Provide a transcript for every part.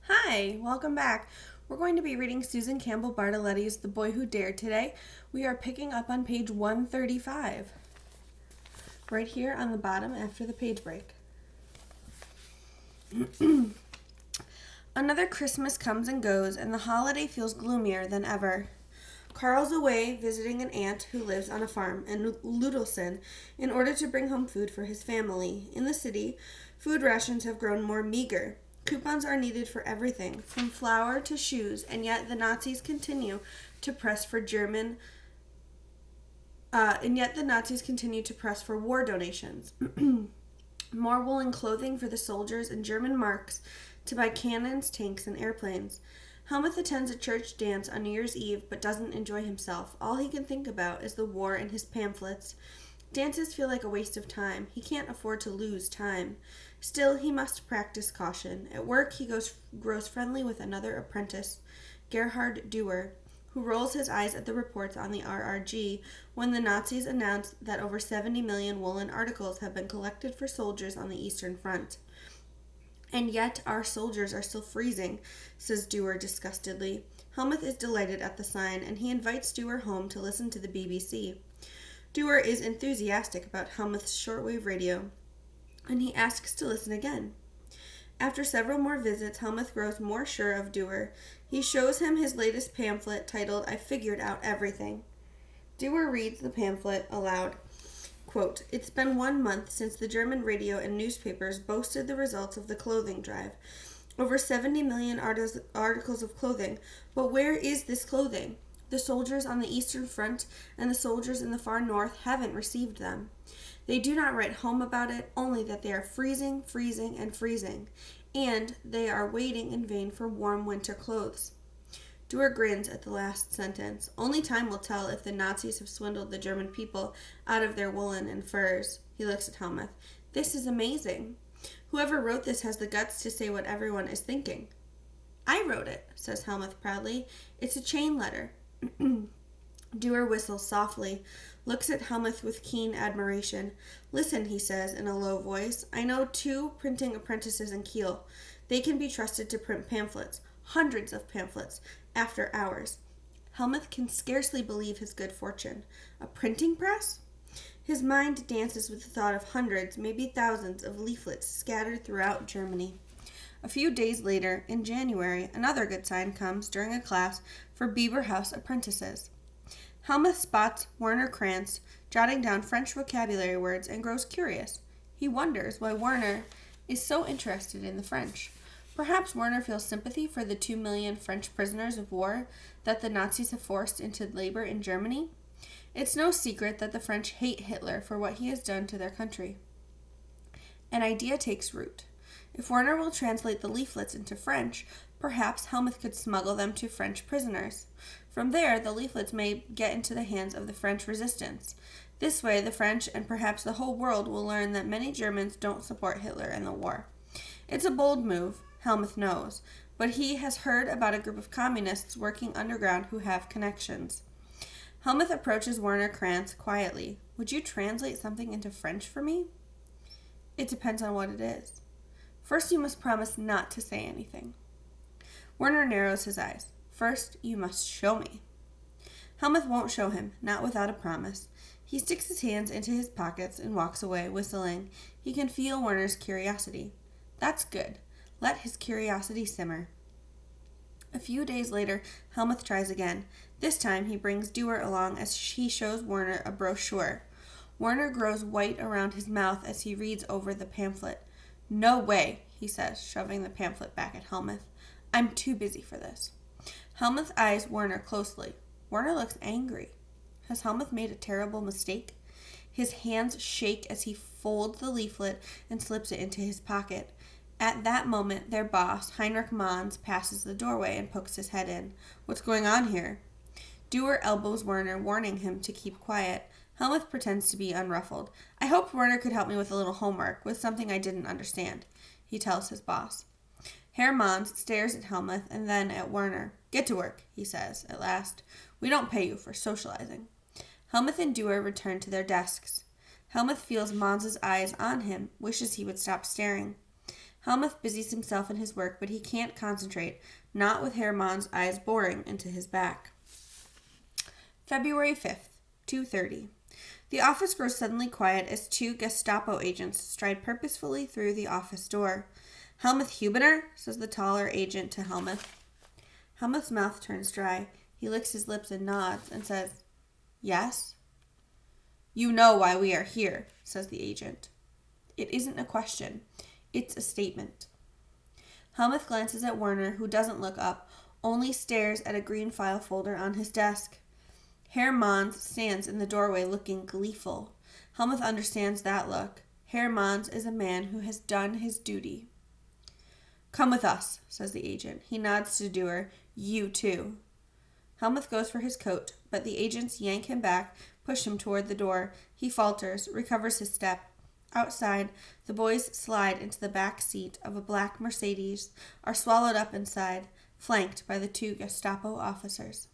Hi, welcome back. We're going to be reading Susan Campbell Bartoletti's The Boy Who Dared today. We are picking up on page 135, right here on the bottom after the page break. Another Christmas comes and goes, and the holiday feels gloomier than ever. Carl's away visiting an aunt who lives on a farm in Ludelson in order to bring home food for his family. In the city, food rations have grown more meager. Coupons are needed for everything, from flour to shoes, and yet the Nazis continue to press for war donations. More woolen clothing for the soldiers and German marks to buy cannons, tanks, and airplanes. Helmuth attends a church dance on New Year's Eve but doesn't enjoy himself. All he can think about is the war and his pamphlets. Dances feel like a waste of time. He can't afford to lose time. Still, he must practice caution. At work, he grows friendly with another apprentice, Gerhard Dewar, who rolls his eyes at the reports on the RRG when the Nazis announce that over 70 million woolen articles have been collected for soldiers on the Eastern Front. And yet our soldiers are still freezing, says Dewar disgustedly. Helmuth is delighted at the sign, and he invites Dewar home to listen to the BBC. Dewar is enthusiastic about Helmuth's shortwave radio, and he asks to listen again. After several more visits, Helmuth grows more sure of Dewar. He shows him his latest pamphlet titled, "I Figured Out Everything." Dewar reads the pamphlet aloud. Quote, "It's been 1 month since the German radio and newspapers boasted the results of the clothing drive. Over 70 million articles of clothing. But where is this clothing? The soldiers on the Eastern Front and the soldiers in the far north haven't received them. They do not write home about it, only that they are freezing, and freezing, and they are waiting in vain for warm winter clothes." Dewar grins at the last sentence. Only time will tell if the Nazis have swindled the German people out of their woolen and furs. He looks at Helmuth. "This is amazing. Whoever wrote this has the guts to say what everyone is thinking." "I wrote it," says Helmuth proudly. "It's a chain letter." Dewar whistles softly, looks at Helmuth with keen admiration. "Listen," he says in a low voice. "I know 2 printing apprentices in Kiel. They can be trusted to print pamphlets, hundreds of pamphlets, after hours." Helmuth can scarcely believe his good fortune. A printing press? His mind dances with the thought of hundreds, maybe thousands, of leaflets scattered throughout Germany. A few days later, in January, another good sign comes during a class for Beaver House apprentices. Helmuth spots Werner Krantz jotting down French vocabulary words and grows curious. He wonders why Werner is so interested in the French. Perhaps Werner feels sympathy for the 2 million French prisoners of war that the Nazis have forced into labor in Germany. It's no secret that the French hate Hitler for what he has done to their country. An idea takes root. If Werner will translate the leaflets into French, perhaps Helmuth could smuggle them to French prisoners. From there, the leaflets may get into the hands of the French resistance. This way, the French and perhaps the whole world will learn that many Germans don't support Hitler in the war. It's a bold move, Helmuth knows, but he has heard about a group of communists working underground who have connections. Helmuth approaches Werner Krantz quietly. "Would you translate something into French for me?" "It depends on what it is. First, you must promise not to say anything." Werner narrows his eyes. "First, you must show me." Helmuth won't show him, not without a promise. He sticks his hands into his pockets and walks away, whistling. He can feel Werner's curiosity. That's good. Let his curiosity simmer. A few days later, Helmuth tries again. This time, he brings Dewar along as he shows Werner a brochure. Werner grows white around his mouth as he reads over the pamphlet. "No way," he says, shoving the pamphlet back at Helmuth. "I'm too busy for this." Helmuth eyes Werner closely. Werner looks angry. Has Helmuth made a terrible mistake? His hands shake as he folds the leaflet and slips it into his pocket. At that moment, their boss, Heinrich Manns, passes the doorway and pokes his head in. "What's going on here?" Dewar elbows Werner, warning him to keep quiet. Helmuth pretends to be unruffled. "I hoped Werner could help me with a little homework, with something I didn't understand," he tells his boss. Herr Manns stares at Helmuth and then at Werner. "Get to work," he says, at last. "We don't pay you for socializing." Helmuth and Dewar return to their desks. Helmuth feels Manns's eyes on him, wishes he would stop staring. Helmuth busies himself in his work, but he can't concentrate, not with Herr Mann's eyes boring into his back. February 5th, 2:30. The office grows suddenly quiet as two Gestapo agents stride purposefully through the office door. "Helmuth Hubener?" says the taller agent to Helmuth. Helmuth's mouth turns dry. He licks his lips and nods and says, "Yes?" "You know why we are here," says the agent. It isn't a question. It's a statement. Helmuth glances at Werner, who doesn't look up, only stares at a green file folder on his desk. Herr Mans stands in the doorway looking gleeful. Helmuth understands that look. Herr Mans is a man who has done his duty. "Come with us," says the agent. He nods to Dewar. "You too." Helmuth goes for his coat, but the agents yank him back, push him toward the door. He falters, recovers his step. Outside, the boys slide into the back seat of a black Mercedes, are swallowed up inside, flanked by the two Gestapo officers.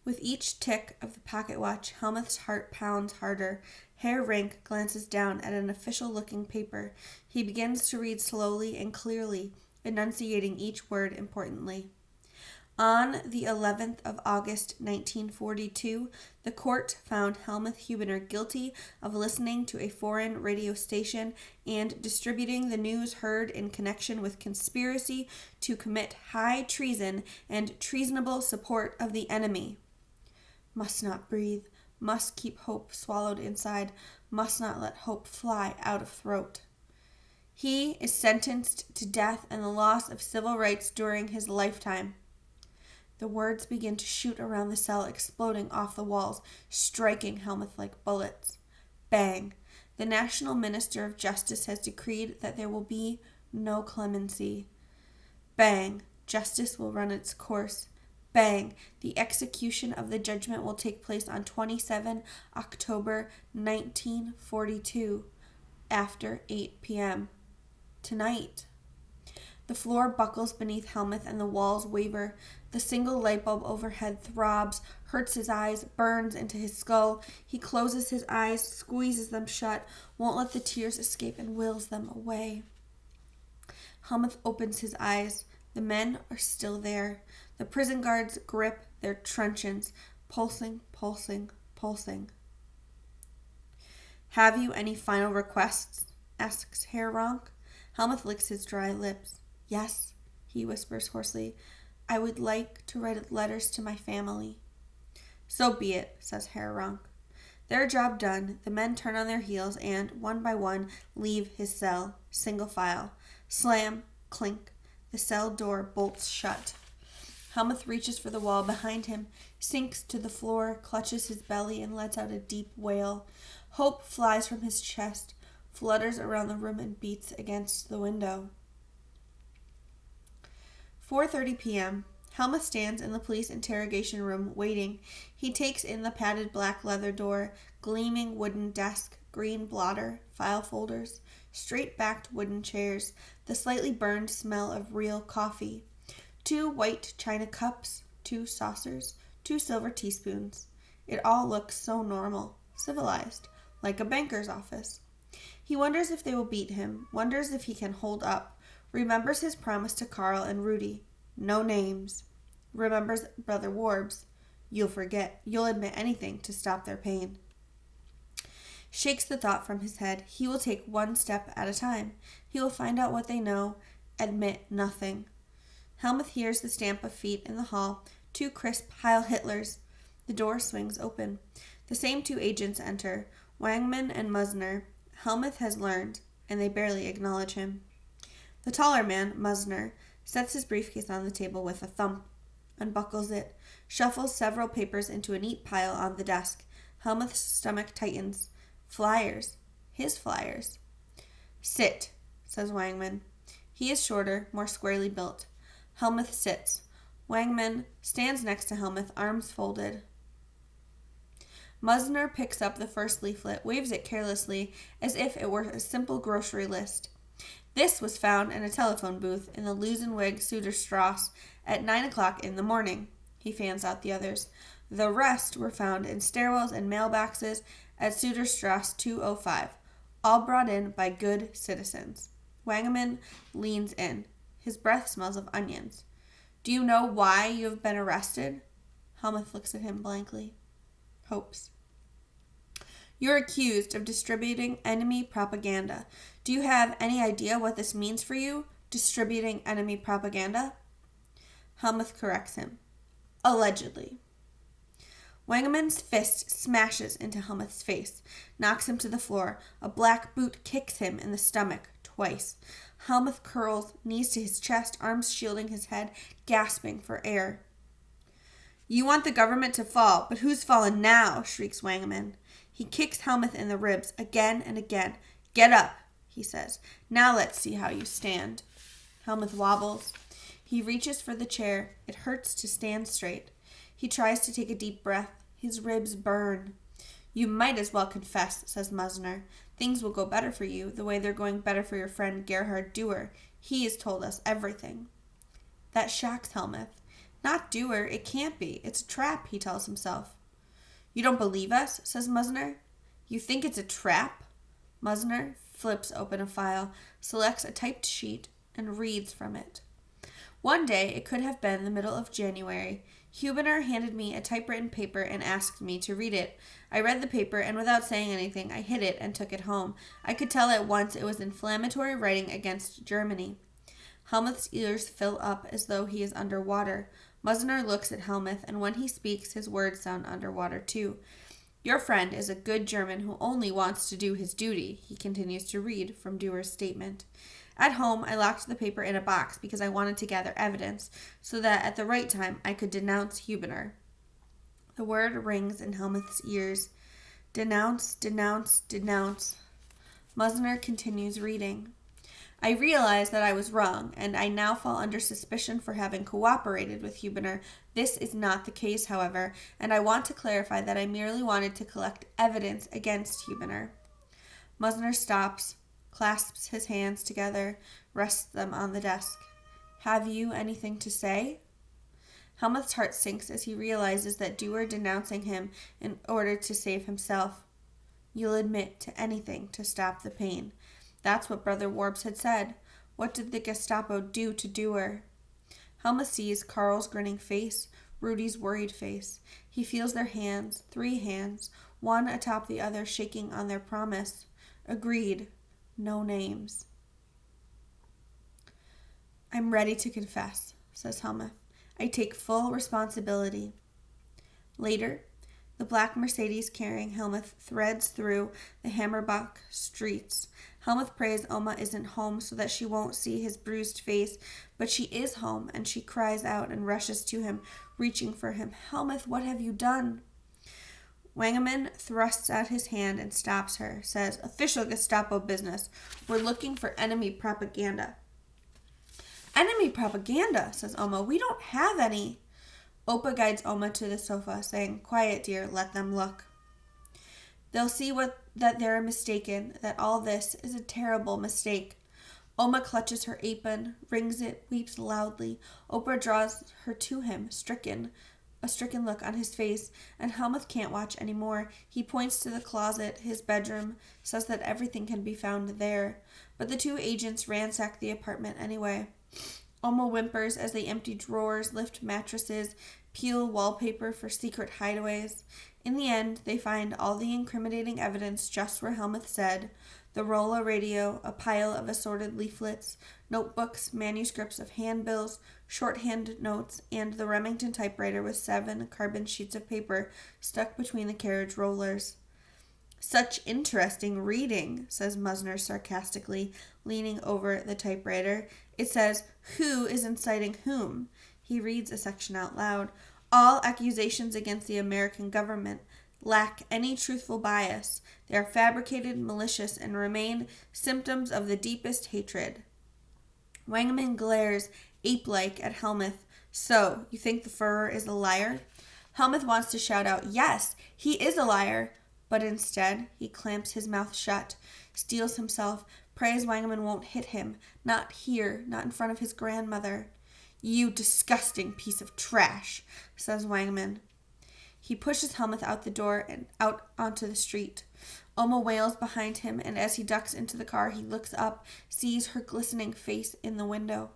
With each tick of the pocket watch, Helmuth's heart pounds harder. Herr Rink glances down at an official-looking paper. He begins to read slowly and clearly, enunciating each word importantly. On the 11th of August, 1942, the court found Helmuth Hubener guilty of listening to a foreign radio station and distributing the news heard in connection with conspiracy to commit high treason and treasonable support of the enemy. Must not breathe, must keep hope swallowed inside, must not let hope fly out of throat. He is sentenced to death and the loss of civil rights during his lifetime. The words begin to shoot around the cell, exploding off the walls, striking Helmuth like bullets. Bang! The National Minister of Justice has decreed that there will be no clemency. Bang! Justice will run its course. Bang! The execution of the judgment will take place on 27 October 1942 after 8 p.m. Tonight. The floor buckles beneath Helmuth and the walls waver. The single light bulb overhead throbs, hurts his eyes, burns into his skull. He closes his eyes, squeezes them shut, won't let the tears escape and wills them away. Helmuth opens his eyes. The men are still there. The prison guards grip their truncheons, pulsing, pulsing, pulsing. "Have you any final requests?" asks Herr Ronk. Helmuth licks his dry lips. "Yes," he whispers hoarsely. "I would like to write letters to my family." "So be it," says Herr Ronk. Their job done, the men turn on their heels and, one by one, leave his cell, single file. Slam, clink, the cell door bolts shut. Helmuth reaches for the wall behind him, sinks to the floor, clutches his belly, and lets out a deep wail. Hope flies from his chest, flutters around the room, and beats against the window. 4:30 p.m. Helmuth stands in the police interrogation room, waiting. He takes in the padded black leather door, gleaming wooden desk, green blotter, file folders, straight-backed wooden chairs, the slightly burned smell of real coffee, 2 white china cups, 2 saucers, 2 silver teaspoons. It all looks so normal, civilized, like a banker's office. He wonders if they will beat him, wonders if he can hold up. Remembers his promise to Carl and Rudy. No names. Remembers Brother Warbs. You'll admit anything to stop their pain. Shakes the thought from his head. He will take one step at a time. He will find out what they know, admit nothing. Helmuth hears the stamp of feet in the hall, 2 crisp Heil Hitlers. The door swings open. The same 2 agents enter, Wangman and Musner. Helmuth has learned, and they barely acknowledge him. The taller man, Musner, sets his briefcase on the table with a thump, unbuckles it, shuffles several papers into a neat pile on the desk. Helmuth's stomach tightens. Flyers. His flyers. "Sit," says Wangman. He is shorter, more squarely built. Helmuth sits. Wangman stands next to Helmuth, arms folded. Musner picks up the first leaflet, waves it carelessly, as if it were a simple grocery list. This was found in a telephone booth in the Lusenweg Suderstrasse at 9 o'clock in the morning. He fans out the others. The rest were found in stairwells and mailboxes at Suderstrasse 205. all brought in by good citizens. Wangaman leans in. His breath smells of onions. Do you know why you have been arrested? Helmuth looks at him blankly. Hopes. You're accused of distributing enemy propaganda. Do you have any idea what this means for you? Distributing enemy propaganda? Helmuth corrects him. Allegedly. Wangaman's fist smashes into Helmuth's face, knocks him to the floor. A black boot kicks him in the stomach twice. Helmuth curls, knees to his chest, arms shielding his head, gasping for air. You want the government to fall, but who's fallen now? Shrieks Wangaman. He kicks Helmuth in the ribs again and again. Get up, he says. Now let's see how you stand. Helmuth wobbles. He reaches for the chair. It hurts to stand straight. He tries to take a deep breath. His ribs burn. You might as well confess, says Musner. Things will go better for you, the way they're going better for your friend Gerhard Dewar. He has told us everything. That shocks Helmuth. Not Dewar, it can't be. It's a trap, he tells himself. You don't believe us, says Musner. You think it's a trap? Musner flips open a file, selects a typed sheet, and reads from it. One day, it could have been the middle of January, Hubener handed me a typewritten paper and asked me to read it. I read the paper, and without saying anything, I hid it and took it home. I could tell at once it was inflammatory writing against Germany. Helmuth's ears fill up as though he is under water. Musner looks at Helmuth, and when he speaks, his words sound underwater too. Your friend is a good German who only wants to do his duty, he continues to read from Dewar's statement. At home, I locked the paper in a box because I wanted to gather evidence, so that at the right time I could denounce Hubener. The word rings in Helmuth's ears. Denounce, denounce, denounce. Musner continues reading. I realize that I was wrong, and I now fall under suspicion for having cooperated with Hubener. This is not the case, however, and I want to clarify that I merely wanted to collect evidence against Hubener. Musner stops, clasps his hands together, rests them on the desk. Have you anything to say? Helmuth's heart sinks as he realizes that Dewar denouncing him in order to save himself. You'll admit to anything to stop the pain. That's what Brother Warbs had said. What did the Gestapo do to Dewar? Helmuth sees Karl's grinning face, Rudy's worried face. He feels their hands, 3 hands, one atop the other shaking on their promise. Agreed. No names. I'm ready to confess, says Helmuth. I take full responsibility. Later, the black Mercedes carrying Helmuth threads through the Hammerbach streets. Helmuth prays Oma isn't home so that she won't see his bruised face, but she is home, and she cries out and rushes to him, reaching for him. Helmuth, what have you done? Wangaman thrusts out his hand and stops her, says, Official Gestapo business. We're looking for enemy propaganda. Enemy propaganda, says Oma. We don't have any. Opa guides Oma to the sofa, saying, Quiet, dear, let them look. They'll see that they're mistaken, that all this is a terrible mistake. Oma clutches her apron, wrings it, weeps loudly. Opa draws her to him, a stricken look on his face, and Helmuth can't watch any more. He points to the closet, his bedroom, says that everything can be found there. But the 2 agents ransack the apartment anyway. Oma whimpers as they empty drawers, lift mattresses, peel wallpaper for secret hideaways. In the end, they find all the incriminating evidence just where Helmuth said. The Rolla radio, a pile of assorted leaflets, notebooks, manuscripts of handbills, shorthand notes, and the Remington typewriter with 7 carbon sheets of paper stuck between the carriage rollers. Such interesting reading, says Musner sarcastically, leaning over the typewriter. It says, Who is inciting whom? He reads a section out loud. All accusations against the American government lack any truthful bias. They are fabricated, malicious, and remain symptoms of the deepest hatred. Wangaman glares ape-like at Helmuth. So, you think the Führer is a liar? Helmuth wants to shout out, Yes, he is a liar. But instead, he clamps his mouth shut, steels himself, prays Wangaman won't hit him. Not here, not in front of his grandmother. You disgusting piece of trash, says Wangaman. He pushes Helmuth out the door and out onto the street. Alma wails behind him, and as he ducks into the car, he looks up, sees her glistening face in the window.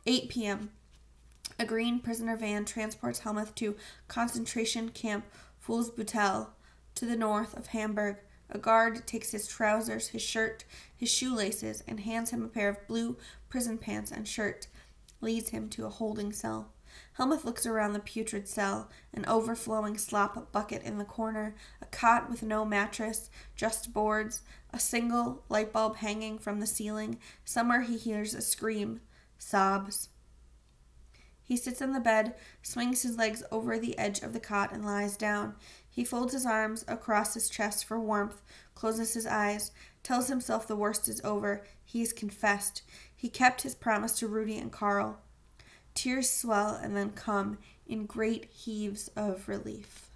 8 p.m. A green prisoner van transports Helmuth to concentration camp Fuhlsbüttel, to the north of Hamburg. A guard takes his trousers, his shirt, his shoelaces, and hands him a pair of blue prison pants and shirt, leads him to a holding cell. Helmuth looks around the putrid cell, an overflowing slop bucket in the corner, a cot with no mattress, just boards, a single light bulb hanging from the ceiling. Somewhere he hears a scream, sobs. He sits on the bed, swings his legs over the edge of the cot, and lies down. He folds his arms across his chest for warmth, closes his eyes, tells himself the worst is over. He has confessed. He kept his promise to Rudy and Carl. Tears swell and then come in great heaves of relief.